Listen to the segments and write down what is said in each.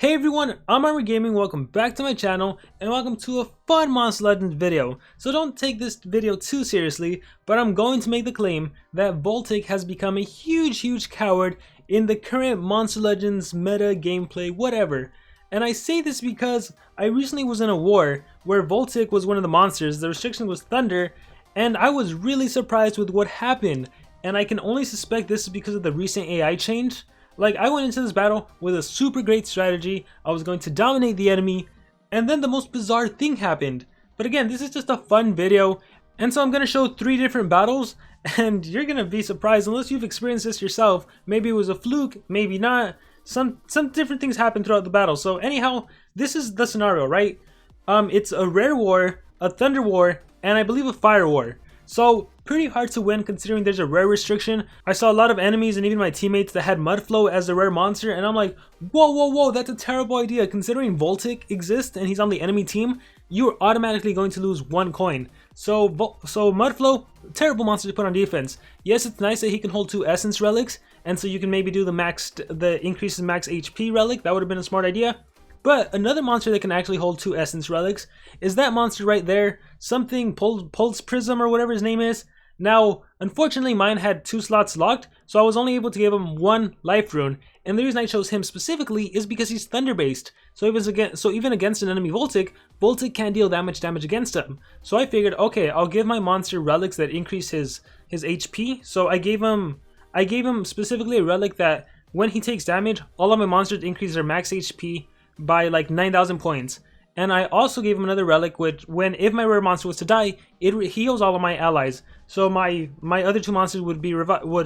Hey everyone, I'm Armor Gaming, welcome back to my channel, and welcome to a fun Monster Legends video. So don't take this video too seriously, but I'm going to make the claim that VOLTAIK has become a huge coward in the current Monster Legends meta, gameplay, whatever. And I say this because I recently was in a war where VOLTAIK was one of the monsters, the restriction was Thunder, and I was really surprised with what happened. And I can only suspect this is because of the recent AI change. Like, I went into this battle with a super great strategy, I was going to dominate the enemy, and then the most bizarre thing happened. But again, this is just a fun video, and so I'm going to show 3 different battles, and you're going to be surprised unless you've experienced this yourself. Maybe it was a fluke, maybe not. Some different things happen throughout the battle. So anyhow, this is the scenario, right? It's a rare war, a thunder war, and I believe a fire war. So pretty hard to win considering there's a rare restriction. I saw a lot of enemies and even my teammates that had Mudflow as a rare monster, and I'm like, whoa, that's a terrible idea. Considering VOLTAIK exists and he's on the enemy team, you're automatically going to lose 1 coin. So Mudflow, terrible monster to put on defense. Yes, it's nice that he can hold 2 essence relics, and so you can maybe do the increase in max HP relic. That would have been a smart idea. But another monster that can actually hold 2 essence relics is that monster right there, something Pulse Prism or whatever his name is. Now, unfortunately mine had 2 slots locked, so I was only able to give him 1 life rune, and the reason I chose him specifically is because he's thunder based. So even against an enemy VOLTAIK can't deal that much damage against him. So I figured, okay, I'll give my monster relics that increase his HP. So I gave him specifically a relic that when he takes damage, all of my monsters increase their max HP by like 9,000 points. And I also gave him another relic which, if my rare monster was to die, it heals all of my allies. So my other 2 monsters would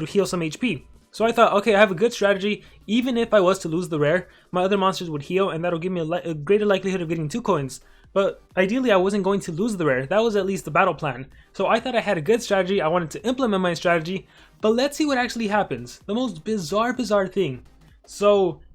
heal some HP. So I thought, okay, I have a good strategy. Even if I was to lose the rare, my other monsters would heal, and that'll give me a greater likelihood of getting 2 coins. But ideally, I wasn't going to lose the rare. That was at least the battle plan. So I thought I had a good strategy. I wanted to implement my strategy. But let's see what actually happens. The most bizarre thing.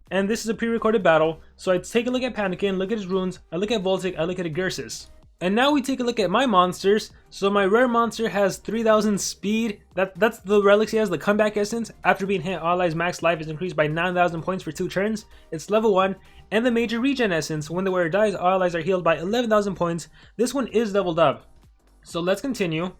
And this is a pre-recorded battle, so I take a look at Panikin, look at his runes, I look at VOLTAIK, I look at Agursis. And now we take a look at my monsters. So my rare monster has 3000 speed, that's the relics he has, the comeback essence. After being hit, allies max life is increased by 9,000 points for 2 turns. It's level 1. And the major regen essence, when the wearer dies, allies are healed by 11,000 points. This one is leveled up. So let's continue.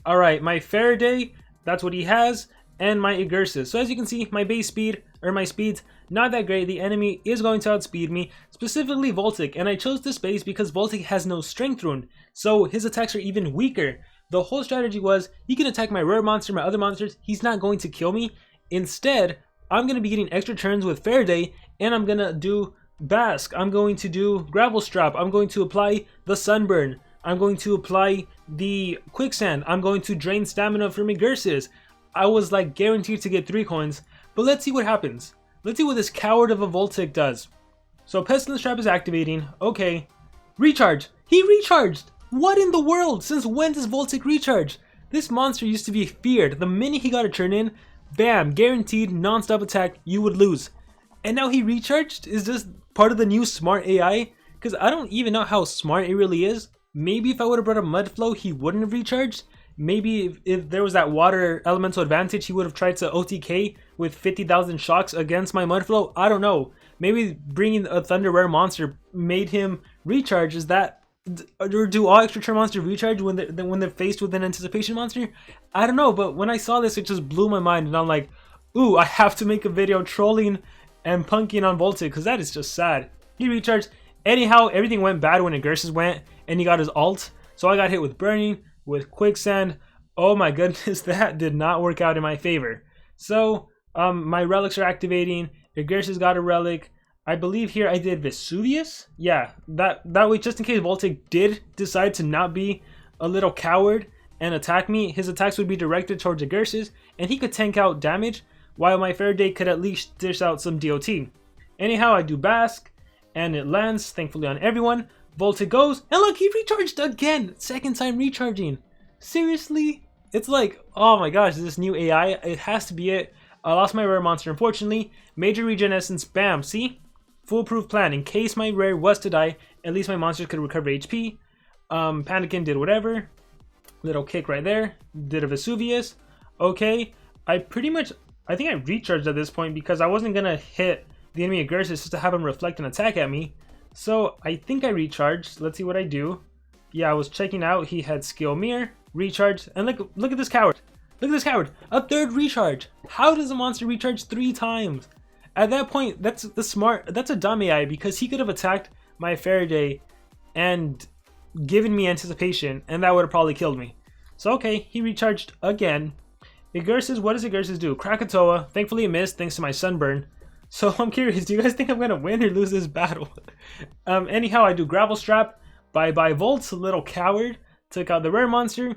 Alright, my Faraday, that's what he has. And my Agursis. So as you can see, my base speed, or my speed's not that great. The enemy is going to outspeed me, specifically VOLTAIK, and I chose this base because VOLTAIK has no strength rune, so his attacks are even weaker. The whole strategy was, he can attack my rare monster, my other monsters, he's not going to kill me. Instead, I'm going to be getting extra turns with Faraday, and I'm going to do Bask, I'm going to do Gravel Strap, I'm going to apply the Sunburn, I'm going to apply the Quicksand, I'm going to drain stamina from Agursis. I was like guaranteed to get 3 coins, but let's see what happens. Let's see what this coward of a VOLTAIK does. So Pestilence Trap is activating. Okay. Recharge. He recharged. What in the world? Since when does VOLTAIK recharge? This monster used to be feared. The minute he got a turn in, bam, guaranteed non-stop attack, you would lose. And now he recharged? Is this part of the new smart AI? Because I don't even know how smart it really is. Maybe if I would have brought a Mudflow, he wouldn't have recharged. Maybe if there was that water elemental advantage, he would have tried to OTK with 50,000 shocks against my Mudflow. I don't know. Maybe bringing a Thunder Rare monster made him recharge. Is that, or do all extra turn monsters recharge when they're faced with an anticipation monster? I don't know. But when I saw this, it just blew my mind, and I'm like, ooh, I have to make a video trolling and punking on VOLTAIK because that is just sad. He recharged. Anyhow, everything went bad when Agursis went and he got his ult. So I got hit with Burning, with Quicksand. Oh my goodness, that did not work out in my favor. So my relics are activating. Agursis got a relic. I believe here I did Vesuvius. Yeah, that way, just in case VOLTAIK did decide to not be a little coward and attack me, his attacks would be directed towards Agursis, and he could tank out damage, while my Faraday could at least dish out some DOT. Anyhow, I do Bask, and it lands, thankfully, on everyone. VOLTAIK goes, and look, he recharged again! 2nd time recharging. Seriously? It's like, oh my gosh, this new AI, it has to be it. I lost my rare monster, unfortunately. Major regen essence, bam, see? Foolproof plan. In case my rare was to die, at least my monsters could recover HP. Panikin did whatever. Little kick right there. Did a Vesuvius. Okay. I think I recharged at this point because I wasn't gonna hit the enemy Agursis just to have him reflect and attack at me. So I think I recharged. Let's see what I do. Yeah, I was checking out. He had skill mirror, recharge, and look at this coward. Look at this coward. A third recharge. How does a monster recharge 3 times? At that point, that's a dumb AI, because he could have attacked my Faraday and given me anticipation, and that would have probably killed me. So okay, he recharged again. Agursis, what does Agursis do? Krakatoa. Thankfully it missed thanks to my sunburn. So I'm curious, do you guys think I'm gonna win or lose this battle? Anyhow, I do Gravel Strap. Bye Volt, little coward. Took out the rare monster.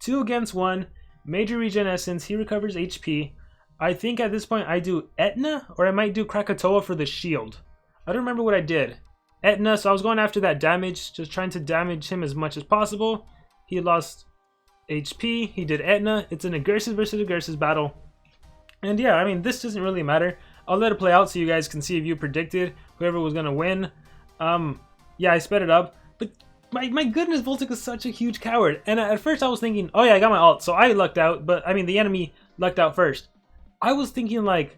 2 against 1. Major regen essence, he recovers HP. I think at this point I do Etna, or I might do Krakatoa for the shield. I don't remember what I did. Etna, so I was going after that damage, just trying to damage him as much as possible. He lost HP, he did Etna. It's an Agursis versus Agursis battle. And yeah, I mean, this doesn't really matter. I'll let it play out so you guys can see if you predicted whoever was going to win. Yeah, I sped it up. But my goodness, VOLTAIK is such a huge coward. And at first I was thinking, oh yeah, I got my ult, so I lucked out. But I mean, the enemy lucked out first. I was thinking like,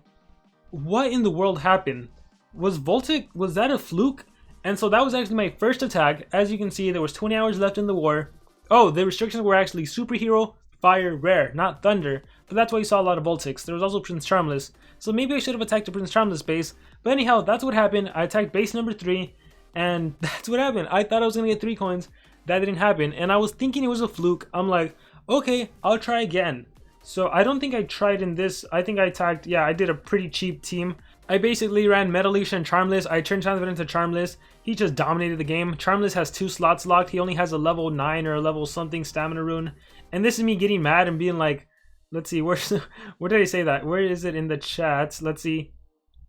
what in the world happened? Was VOLTAIK, was that a fluke? And so that was actually my first attack. As you can see, there was 20 hours left in the war. Oh, the restrictions were actually superhero, fire, rare, not thunder. But that's why you saw a lot of VOLTAIKs. There was also Prince Charmless. So maybe I should have attacked the Prince Charmless base. But anyhow, that's what happened. I attacked base number 3. And that's what happened. I thought I was going to get 3 coins. That didn't happen. And I was thinking it was a fluke. I'm like, okay, I'll try again. So I don't think I tried in this. I think I attacked, yeah, I did a pretty cheap team. I basically ran Metalisha and Charmless. I turned Transmit into Charmless. He just dominated the game. Charmless has 2 slots locked. He only has a level 9 or a level something stamina rune. And this is me getting mad and being like, let's see, where did I say that? Where is it in the chat? Let's see.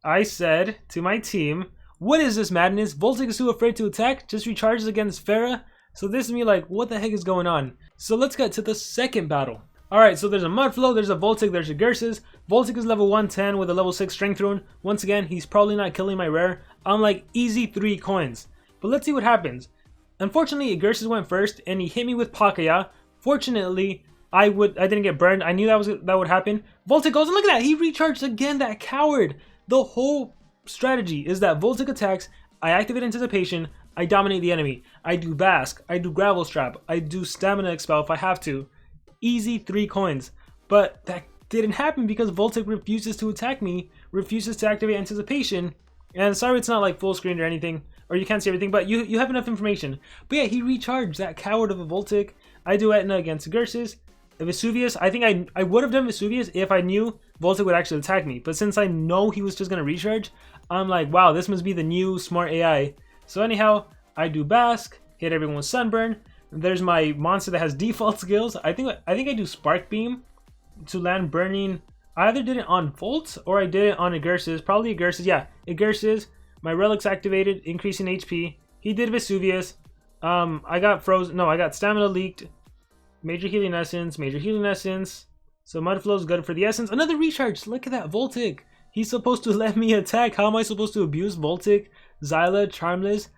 I said to my team, what is this madness? VOLTAIK is too afraid to attack, just recharges against Pharah. So this is me like, what the heck is going on? So let's get to the second battle. Alright, so there's a Mudflow, there's a VOLTAIK, there's a Agursis. VOLTAIK is level 110 with a level 6 strength rune. Once again, he's probably not killing my rare. I'm like, easy 3 coins. But let's see what happens. Unfortunately, Agursis went first and he hit me with Pakaya. Fortunately, I didn't get burned. I knew that would happen. VOLTAIK goes, and look at that, he recharged again, that coward. The whole strategy is that VOLTAIK attacks, I activate anticipation, I dominate the enemy. I do Bask, I do Gravel Strap, I do Stamina Expel if I have to. Easy 3 coins. But that didn't happen because VOLTAIK refuses to attack me, refuses to activate anticipation. And sorry it's not like full screen or anything, or you can't see everything, but you have enough information. But yeah, he recharged, that coward of a VOLTAIK. I do Etna against Agursis. Vesuvius, I think I would have done Vesuvius if I knew VOLTAIK would actually attack me. But since I know he was just going to recharge, I'm like, wow, this must be the new smart AI. So anyhow, I do Bask, hit everyone with Sunburn. There's my monster that has default skills. I think I do Spark Beam to land burning. I either did it on Volt or I did it on Agursis. Probably Agursis. Yeah, Agursis. My relics activated, increasing HP. He did Vesuvius. I got frozen. No, I got stamina leaked. Major healing essence. Major healing essence. So Mudflow is good for the essence. Another recharge. Look at that VOLTAIK. He's supposed to let me attack. How am I supposed to abuse VOLTAIK, Xyla, Charmless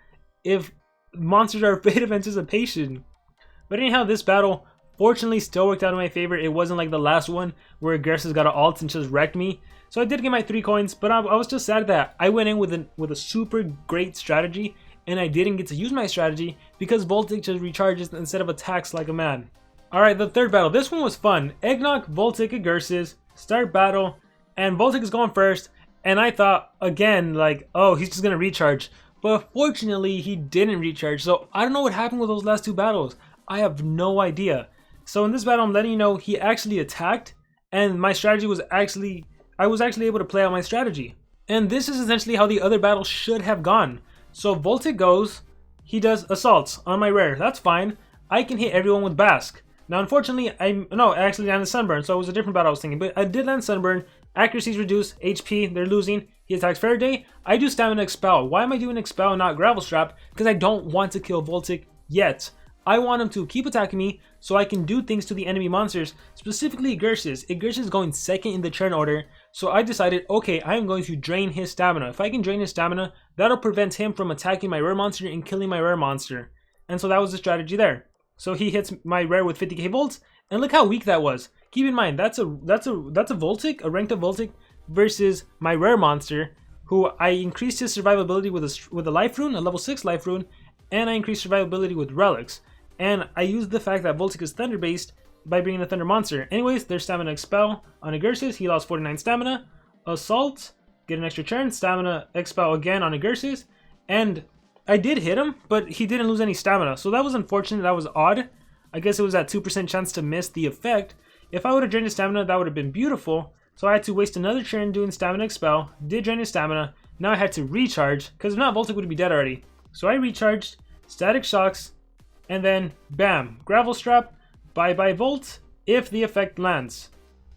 if monsters are afraid of anticipation? But anyhow, this battle fortunately still worked out in my favor. It wasn't like the last one where Agursis got an ult and just wrecked me. So I did get my 3 coins, but I was just sad that I went in with a super great strategy and I didn't get to use my strategy because VOLTAIK just recharges instead of attacks like a man. Alright, the third battle. This one was fun. Eggnog, VOLTAIK, Agursis, start battle, and VOLTAIK is going first. And I thought, again, like, oh, he's just going to recharge. But fortunately, he didn't recharge. So I don't know what happened with those last 2 battles. I have no idea. So in this battle, I'm letting you know he actually attacked. And my strategy was actually, I was actually able to play out my strategy. And this is essentially how the other battle should have gone. So VOLTAIK goes, he does assaults on my rare. That's fine. I can hit everyone with Bask. Now, unfortunately, I actually landed Sunburn, so it was a different battle I was thinking. But I did land Sunburn. Accuracy is reduced. HP, they're losing. He attacks Faraday. I do Stamina Expel. Why am I doing Expel and not Gravel Strap? Because I don't want to kill VOLTAIK yet. I want him to keep attacking me so I can do things to the enemy monsters, specifically Agursis. Agursis is going second in the turn order, so I decided, okay, I am going to drain his stamina. If I can drain his stamina, that'll prevent him from attacking my rare monster and killing my rare monster. And so that was the strategy there. So he hits my rare with 50k volts, and look how weak that was. Keep in mind, that's a VOLTAIK, a ranked up VOLTAIK versus my rare monster, who I increased his survivability with a life rune, a level 6 life rune, and I increased survivability with relics. And I used the fact that VOLTAIK is thunder based by bringing a thunder monster. Anyways, there's stamina expel on Agursis, he lost 49 stamina. Assault, get an extra turn, stamina expel again on Agursis, and I did hit him, but he didn't lose any stamina, so that was unfortunate, that was odd. I guess it was that 2% chance to miss the effect. If I would have drained his stamina, that would have been beautiful. So I had to waste another turn doing stamina expel, did drain his stamina, now I had to recharge, because if not, VOLTAIK would be dead already. So I recharged, static shocks, and then bam, gravel strap, bye bye Volt, if the effect lands.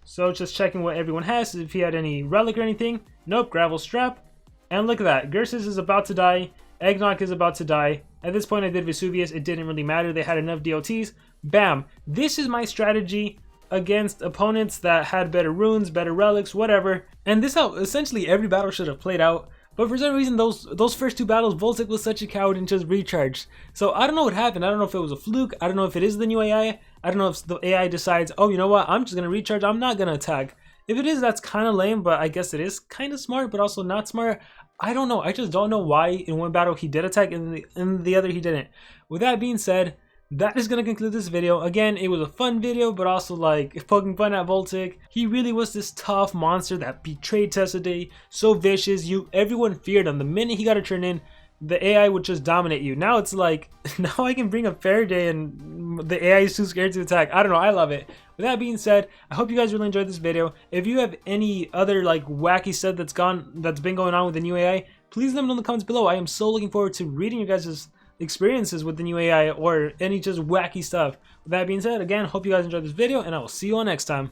So just checking what everyone has, if he had any relic or anything. Nope, gravel strap. And look at that, Gursis is about to die, Eggnog is about to die. At this point I did Vesuvius, it didn't really matter, they had enough DLTs. Bam, this is my strategy against opponents that had better runes, better relics, whatever. And this is how essentially every battle should have played out. But for some reason, those first two battles, VOLTAIK was such a coward and just recharged. So I don't know what happened. I don't know if it was a fluke. I don't know if it is the new AI. I don't know if the AI decides, oh, you know what? I'm just going to recharge. I'm not going to attack. If it is, that's kind of lame, but I guess it is kind of smart, but also not smart. I don't know. I just don't know why in one battle he did attack and in the other he didn't. With that being said, that is going to conclude this video. Again, it was a fun video, but also like poking fun at VOLTAIK. He really was this tough monster that betrayed Tessaday, so vicious. Everyone feared him. The minute he got to turn in, the AI would just dominate you. Now it's like, now I can bring up Faraday and the AI is too scared to attack. I don't know, I love it. With that being said, I hope you guys really enjoyed this video. If you have any other like wacky stuff that's been going on with the new AI, please let me know in the comments below. I am so looking forward to reading your guys' experiences with the new AI or any just wacky stuff. With that being said, again, hope you guys enjoyed this video and I will see you all next time.